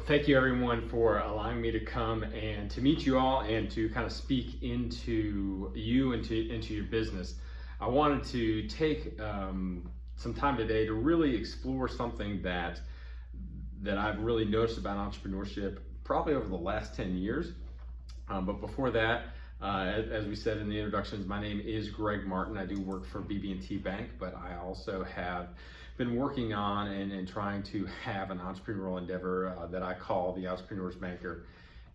Well, thank you everyone for allowing me to come and to meet you all and to kind of speak into you and into your business. I wanted to take some time today to really explore something that I've really noticed about entrepreneurship probably over the last 10 years. But before that, as we said in the introductions, my name is Greg Martin. I do work for BB&T Bank, but I also have been working on and trying to have an entrepreneurial endeavor that I call the Entrepreneur's Banker.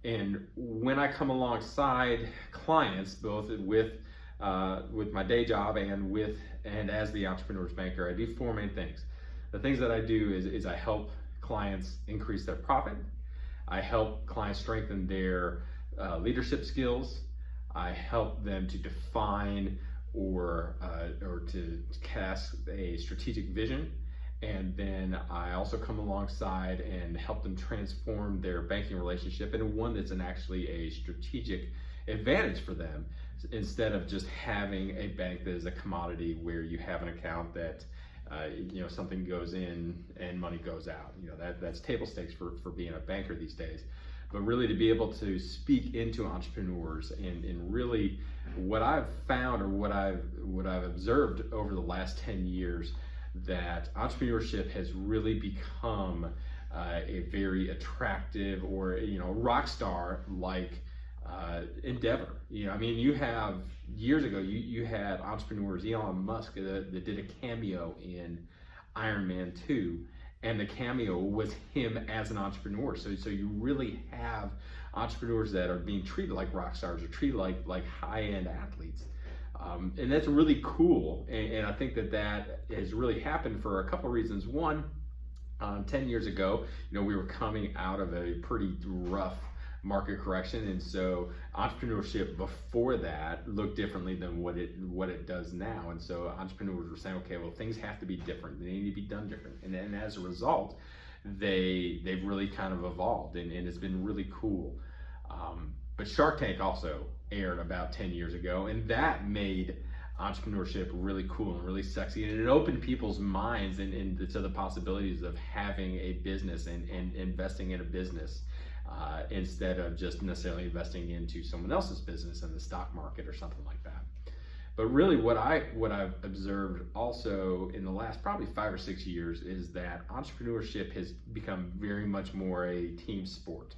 And when I come alongside clients, both with my day job and as the Entrepreneur's Banker, I do four main things. The things that I do is I help clients increase their profit. I help clients strengthen their leadership skills. I help them to define or to cast a strategic vision. And then I also come alongside and help them transform their banking relationship into one that's actually a strategic advantage for them, instead of just having a bank that is a commodity where you have an account that something goes in and money goes out. That's table stakes for being a banker these days. But really to be able to speak into entrepreneurs and really what I've found or what I've observed over the last 10 years, that entrepreneurship has really become a very attractive or rock star like endeavor. You have years ago you had entrepreneurs, Elon Musk that did a cameo in Iron Man 2. And the cameo was him as an entrepreneur. So you really have entrepreneurs that are being treated like rock stars or treated like high-end athletes. And that's really cool. And I think that has really happened for a couple of reasons. One, 10 years ago, we were coming out of a pretty rough market correction, and so entrepreneurship before that looked differently than what it does now. And so entrepreneurs were saying, okay, well, things have to be different. They need to be done different. And as a result, they've really kind of evolved, and it's been really cool. But Shark Tank also aired about 10 years ago, and that made entrepreneurship really cool and really sexy, and it opened people's minds and to the possibilities of having a business and investing in a business. Instead of just necessarily investing into someone else's business in the stock market or something like that. But really what I've observed also in the last probably 5 or 6 years is that entrepreneurship has become very much more a team sport.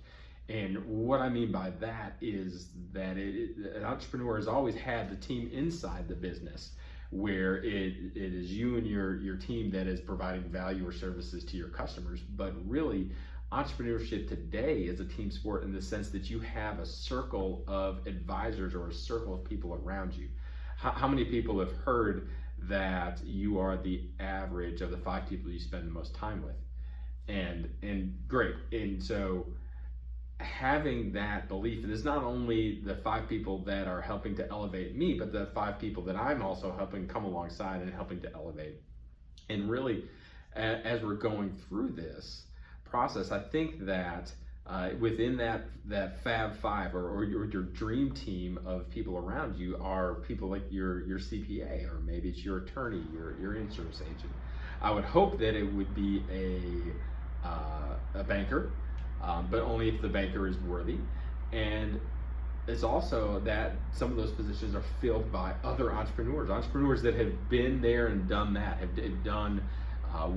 And what I mean by that is that an entrepreneur has always had the team inside the business, where it is you and your team that is providing value or services to your customers. But really, entrepreneurship today is a team sport in the sense that you have a circle of advisors or a circle of people around you. How many people have heard that you are the average of the 5 people you spend the most time with? And great. And so having that belief, and it's not only the 5 people that are helping to elevate me, but the 5 people that I'm also helping come alongside and helping to elevate. And really, as we're going through this process, I think that within that Fab 5 or your dream team of people around you are people like your CPA, or maybe it's your attorney, your insurance agent. I would hope that it would be a banker, but only if the banker is worthy. And it's also that some of those positions are filled by other entrepreneurs that have been there and done that, have done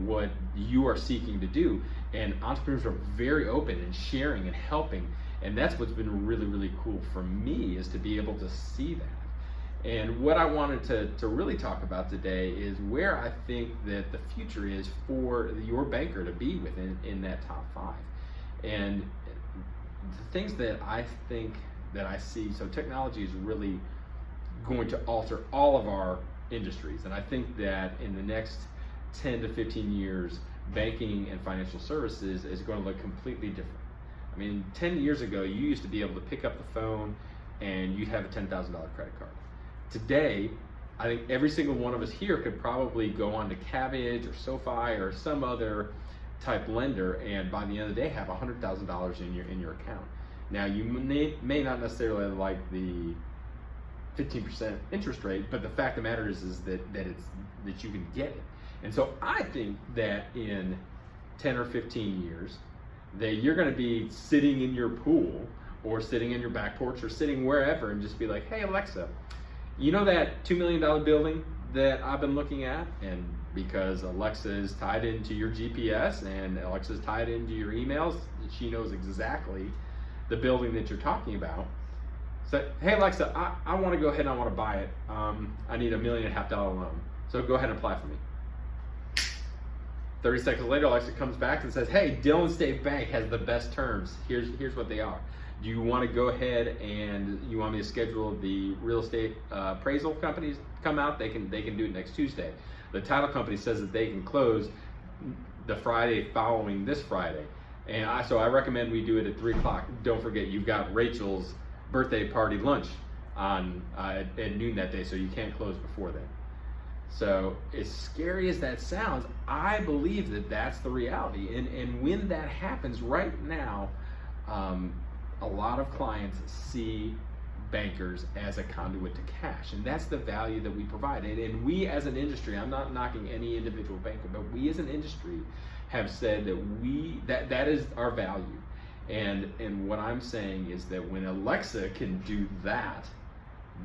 what you are seeking to do. And entrepreneurs are very open and sharing and helping, and that's what's been really, really cool for me, is to be able to see that. And what I wanted to really talk about today is where I think that the future is for your banker to be within in that top 5. And the things that I think that I see, so technology is really going to alter all of our industries, and I think that in the next 10 to 15 years, banking and financial services is going to look completely different. 10 years ago, you used to be able to pick up the phone and you'd have a $10,000 credit card. Today, I think every single one of us here could probably go on to Cabbage or SoFi or some other type lender, and by the end of the day have $100,000 in your account. Now, you may not necessarily like the 15% interest rate, but the fact of the matter is that you can get it. And so I think that in 10 or 15 years, that you're going to be sitting in your pool or sitting in your back porch or sitting wherever and just be like, hey Alexa, you know that $2 million building that I've been looking at? And because Alexa is tied into your GPS and Alexa is tied into your emails, she knows exactly the building that you're talking about. So, hey Alexa, I want to go ahead and I want to buy it. I need $1.5 million loan. So go ahead and apply for me. 30 seconds later, Alexa comes back and says, hey, Dillon State Bank has the best terms. Here's what they are. Do you want to go ahead and you want me to schedule the real estate appraisal companies to come out? They can do it next Tuesday. The title company says that they can close the Friday following this Friday. And so I recommend we do it at 3 o'clock. Don't forget, you've got Rachel's birthday party lunch on at noon that day, so you can't close before then. So as scary as that sounds, I believe that that's the reality. And when that happens right now, a lot of clients see bankers as a conduit to cash, and that's the value that we provide. And we as an industry, I'm not knocking any individual banker, but we as an industry have said that that is our value. And what I'm saying is that when Alexa can do that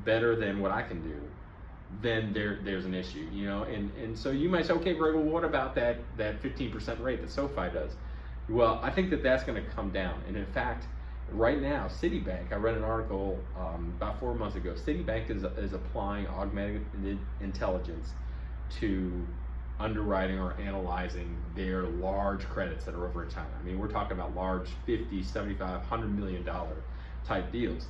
better than what I can do, then there's an issue, you know. And so you might say, okay, Greg, well, what about that 15% rate that SoFi does? Well, I think that that's going to come down. And in fact, right now, Citibank, I read an article about 4 months ago, Citibank is applying augmented intelligence to underwriting or analyzing their large credits that are over in China. I mean, we're talking about large 50, 75, $100 million type deals.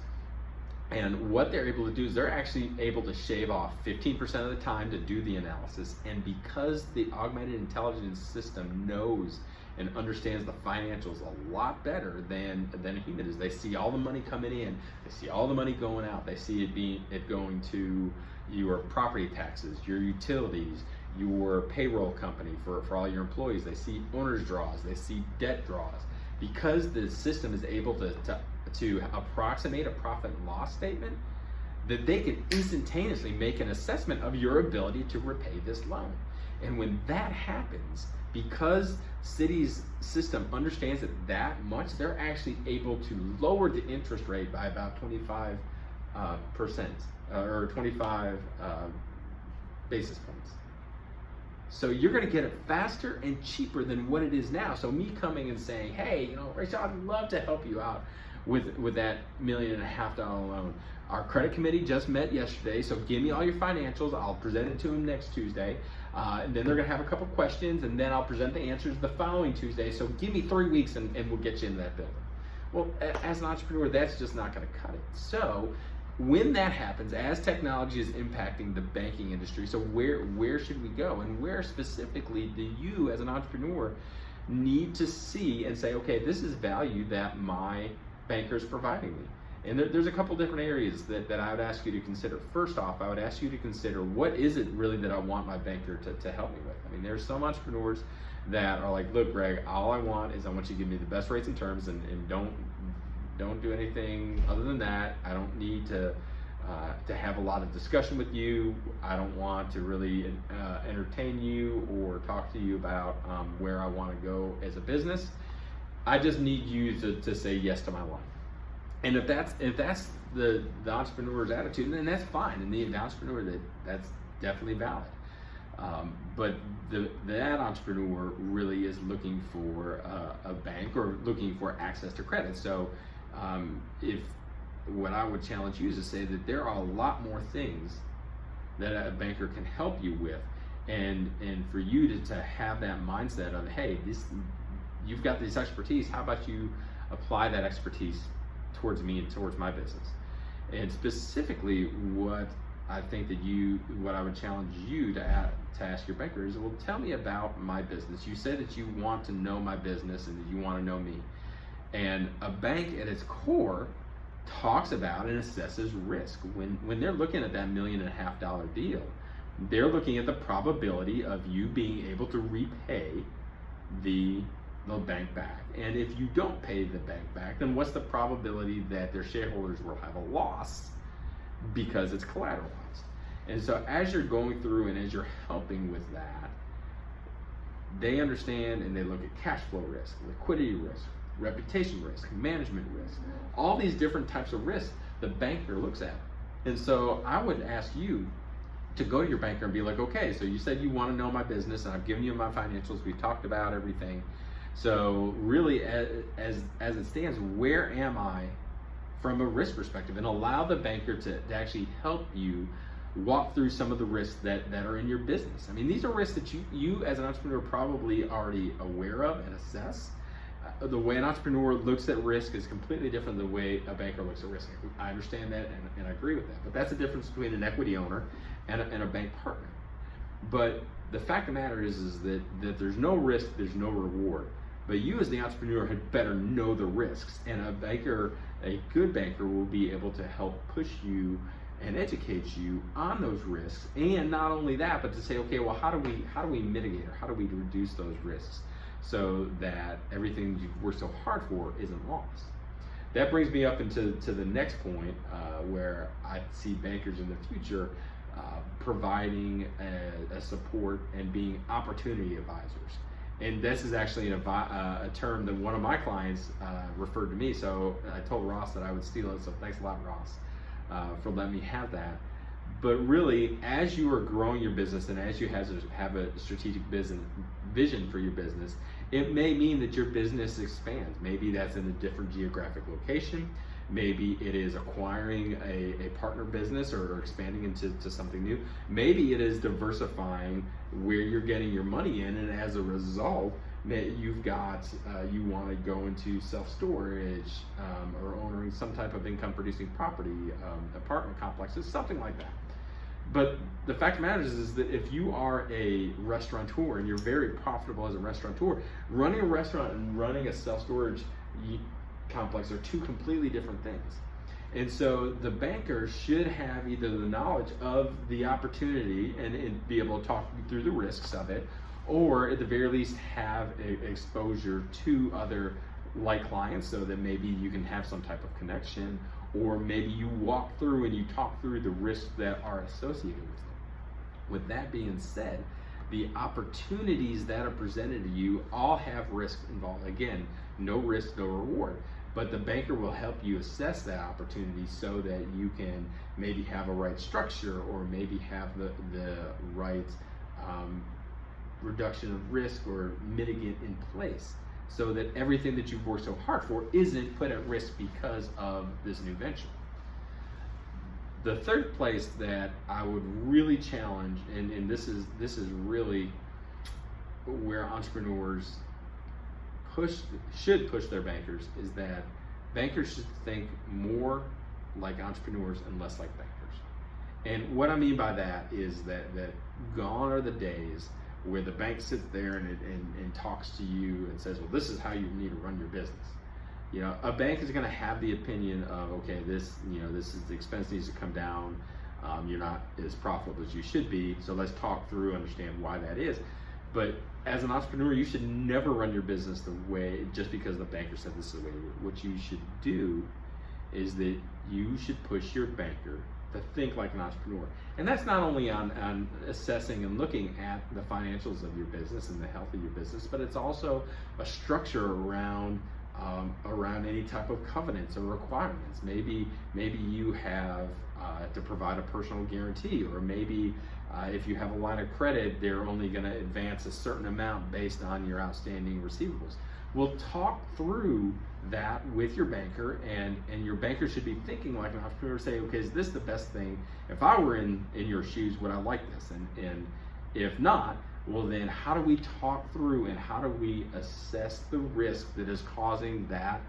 And what they're able to do is they're actually able to shave off 15% of the time to do the analysis. And because the augmented intelligence system knows and understands the financials a lot better than a human is, they see all the money coming in, they see all the money going out, they see it going to your property taxes, your utilities, your payroll company for all your employees. They see owner's draws, they see debt draws. Because the system is able to approximate a profit and loss statement, that they can instantaneously make an assessment of your ability to repay this loan. And when that happens, because Citi's system understands it that much, they're actually able to lower the interest rate by about 25% or 25 basis points. So you're going to get it faster and cheaper than what it is now. So me coming and saying, hey, you know, Rachel, I'd love to help you out with that $1.5 million loan. Our credit committee just met yesterday, so give me all your financials. I'll present it to them next Tuesday. And then they're going to have a couple questions, and then I'll present the answers the following Tuesday. So give me 3 weeks and we'll get you into that building. Well, as an entrepreneur, that's just not going to cut it. So when that happens, as technology is impacting the banking industry, so where should we go? And where specifically do you as an entrepreneur need to see and say, okay, this is value that my banker is providing me? And there's a couple different areas that I would ask you to consider. First off, I would ask you to consider, what is it really that I want my banker to help me with? I mean, there's some entrepreneurs that are like, look, Greg, all I want is I want you to give me the best rates and terms, and don't do anything other than that. I don't need to have a lot of discussion with you. I don't want to really entertain you or talk to you about where I want to go as a business. I just need you to say yes to my loan. And if that's the entrepreneur's attitude, then that's fine. And the entrepreneur, that's definitely valid. But that entrepreneur really is looking for a bank or looking for access to credit. So if what I would challenge you is to say that there are a lot more things that a banker can help you with, and for you to have that mindset of, hey, you've got this expertise, how about you apply that expertise towards me and towards my business? And specifically, what I think that what I would challenge you to ask your banker is, well, tell me about my business. You said that you want to know my business and that you want to know me. And a bank at its core talks about and assesses risk. When they're looking at that $1.5 million deal, they're looking at the probability of you being able to repay the bank back. And if you don't pay the bank back, then what's the probability that their shareholders will have a loss because it's collateralized? And so as you're going through and as you're helping with that, they understand and they look at cash flow risk, liquidity risk, reputation risk, management risk, all these different types of risks the banker looks at. And so I would ask you to go to your banker and be like, okay, so you said you want to know my business, and I've given you my financials, we've talked about everything. So really, as it stands, where am I from a risk perspective? And allow the banker to actually help you walk through some of the risks that are in your business. I mean, these are risks that you as an entrepreneur probably already aware of and assess. The way an entrepreneur looks at risk is completely different than the way a banker looks at risk. I understand that, and I agree with that. But that's the difference between an equity owner and a bank partner. But the fact of the matter is that there's no risk, there's no reward. But you as the entrepreneur had better know the risks. And a good banker will be able to help push you and educate you on those risks. And not only that, but to say, okay, well, how do we mitigate, or how do we reduce those risks so that everything you've worked so hard for isn't lost? That brings me up into the next point, where I see bankers in the future providing a support and being opportunity advisors. And this is actually a term that one of my clients referred to me. So I told Ross that I would steal it. So thanks a lot, Ross, for letting me have that. But really, as you are growing your business and as you have a strategic business vision for your business, it may mean that your business expands. Maybe that's in a different geographic location. Maybe it is acquiring a partner business or expanding into something new. Maybe it is diversifying where you're getting your money in, and as a result, you want to go into self-storage or owning some type of income-producing property, apartment complexes, something like that. But the fact of the matter is that if you are a restaurateur and you're very profitable as a restaurateur, running a restaurant and running a self-storage complex are two completely different things. And so the banker should have either the knowledge of the opportunity and be able to talk through the risks of it, or at the very least have exposure to other like clients so that maybe you can have some type of connection, or maybe you walk through and you talk through the risks that are associated with it. With that being said, the opportunities that are presented to you all have risk involved. Again, no risk, no reward. But the banker will help you assess that opportunity so that you can maybe have a right structure, or maybe have the right reduction of risk or mitigant in place, so that everything that you've worked so hard for isn't put at risk because of this new venture. The third place that I would really challenge, and this is really where entrepreneurs should push their bankers, is that bankers should think more like entrepreneurs and less like bankers. And what I mean by that is that gone are the days where the bank sits there and talks to you and says, well, this is how you need to run your business. You know, a bank is going to have the opinion of, okay, this is the expense needs to come down. You're not as profitable as you should be. So let's talk through, understand why that is. But as an entrepreneur, you should never run your business the way, just because the banker said this is the way. What you should do is that you should push your banker to think like an entrepreneur. And that's not only on assessing and looking at the financials of your business and the health of your business, but it's also a structure around any type of covenants or requirements. Maybe you have to provide a personal guarantee, or maybe if you have a line of credit, they're only going to advance a certain amount based on your outstanding receivables. We'll talk through that with your banker, and your banker should be thinking like an entrepreneur, say, okay, is this the best thing? If I were in your shoes, would I like this? And if not, well, then how do we talk through and how do we assess the risk that is causing that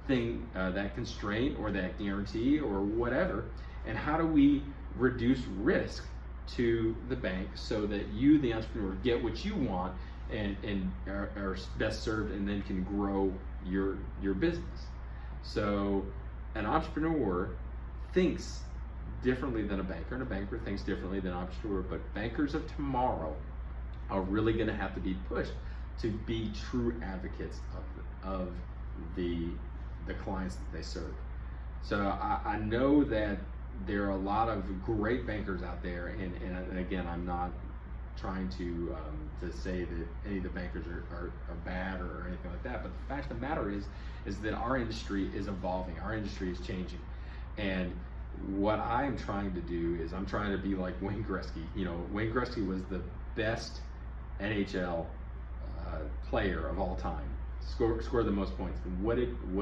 thing, that constraint or that guarantee or whatever, and how do we reduce risk to the bank so that you, the entrepreneur, get what you want and are best served, and then can grow your business. So an entrepreneur thinks differently than a banker, and a banker thinks differently than an entrepreneur. But bankers of tomorrow are really going to have to be pushed to be true advocates of the clients that they serve. So I know that there are a lot of great bankers out there, and again, I'm not trying to say that any of the bankers are bad or anything like that. But the fact of the matter is that our industry is evolving. Our industry is changing. And what I'm trying to do is I'm trying to be like Wayne Gretzky. You know, Wayne Gretzky was the best NHL player of all time. Scored the most points. And what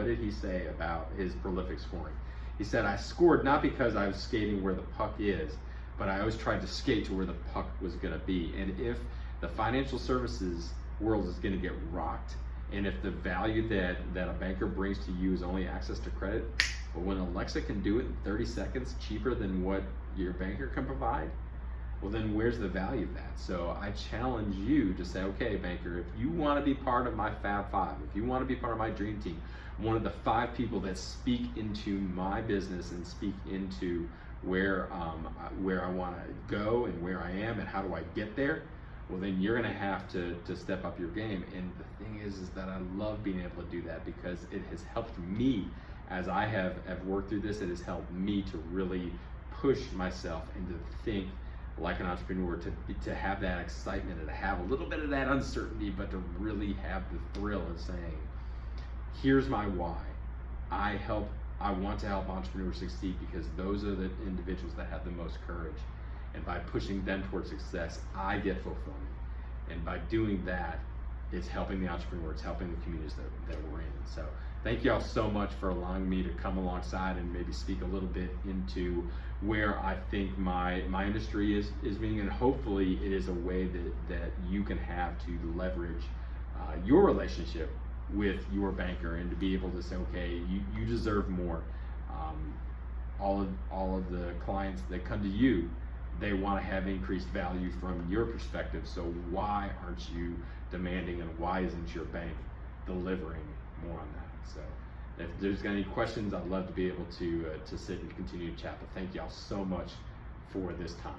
did he say about his prolific scoring? He said, I scored not because I was skating where the puck is, but I always tried to skate to where the puck was going to be. And if the financial services world is going to get rocked, and if the value that a banker brings to you is only access to credit, but when Alexa can do it in 30 seconds cheaper than what your banker can provide, well then where's the value of that? So I challenge you to say, okay, banker, if you want to be part of my Fab Five, if you want to be part of my dream team, one of the 5 people that speak into my business and speak into where I want to go and where I am and how do I get there, well then you're going to have to step up your game. And the thing is that I love being able to do that because it has helped me as I have worked through this. It has helped me to really push myself and to think like an entrepreneur, to have that excitement and to have a little bit of that uncertainty, but to really have the thrill of saying, here's my why. I want to help entrepreneurs succeed because those are the individuals that have the most courage. And by pushing them towards success, I get fulfillment. And by doing that, it's helping the entrepreneurs, it's helping the communities that we're in. So thank you all so much for allowing me to come alongside and maybe speak a little bit into where I think my industry is being, and hopefully it is a way that you can have to leverage your relationship with your banker and to be able to say, okay, you deserve more. All of the clients that come to you, they want to have increased value from your perspective. So why aren't you demanding, and why isn't your bank delivering more on that? So if there's any questions, I'd love to be able to sit and continue to chat. But thank y'all so much for this time.